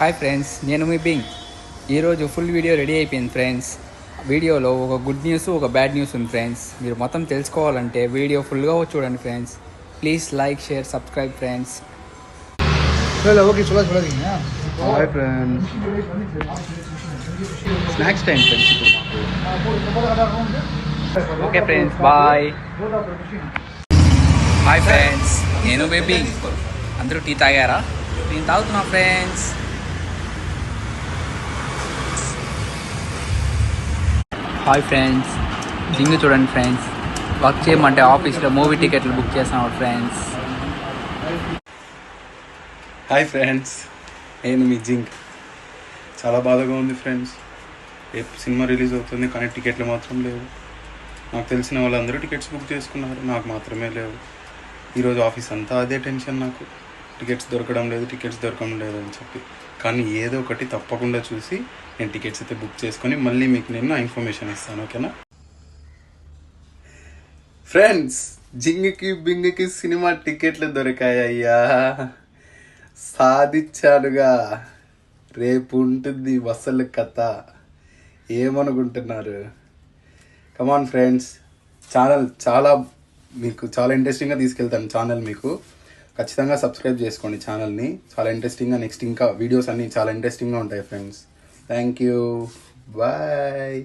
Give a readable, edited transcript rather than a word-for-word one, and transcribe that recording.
Hi friends, నేను మీ బింగ్. ఈరోజు ఫుల్ వీడియో రెడీ అయిపోయింది ఫ్రెండ్స్. వీడియోలో ఒక గుడ్ న్యూస్, ఒక బ్యాడ్ న్యూస్ ఉంది ఫ్రెండ్స్. మీరు మొత్తం తెలుసుకోవాలంటే వీడియో ఫుల్గా చూడండి friends. Please like, share, subscribe friends. Hi friends, snacks time friends ఇప్పుడు మాకు. Okay friends, bye. Hi friends, నేను మీ బింగ్. అందరూ టీ తాగారా? నేను తాగుతున్నా ఫ్రెండ్స్. హాయ్ ఫ్రెండ్స్, జింగ్ చూడండి ఫ్రెండ్స్. వర్క్ చేయమంటే ఆఫీస్లో మూవీ టికెట్లు బుక్ చేసాం ఫ్రెండ్స్. హాయ్ ఫ్రెండ్స్, నేను మీ జింగ్. చాలా బాధగా ఉంది ఫ్రెండ్స్. రేపు సినిమా రిలీజ్ అవుతుంది కానీ టికెట్లు మాత్రం లేవు. నాకు తెలిసిన వాళ్ళందరూ టికెట్స్ బుక్ చేసుకున్నారు, నాకు మాత్రమే లేవు. ఈరోజు ఆఫీస్ అంతా అదే టెన్షన్. నాకు టికెట్స్ దొరకడం లేదు అని చెప్పి. కానీ ఏదో ఒకటి తప్పకుండా చూసి నేను టికెట్స్ అయితే బుక్ చేసుకొని మళ్ళీ మీకు నేను ఇన్ఫర్మేషన్ ఇస్తాను, ఓకేనా ఫ్రెండ్స్? జింగికి బింగికి సినిమా టికెట్లు దొరికాయ్యా. సాధించాడుగా. రేపు ఉంటుంది అసలు కథ. ఏమనుకుంటున్నారు? కమాన్ ఫ్రెండ్స్, ఛానల్ మీకు చాలా ఇంట్రెస్టింగ్గా తీసుకెళ్తాను. ఛానల్ మీకు ఖచ్చితంగా సబ్స్క్రైబ్ చేసుకోండి ఛానల్ని. చాలా ఇంట్రెస్టింగ్గా నెక్స్ట్ ఇంకా వీడియోస్ అన్నీ చాలా ఇంట్రెస్టింగ్గా ఉంటాయి ఫ్రెండ్స్. Thank you, bye.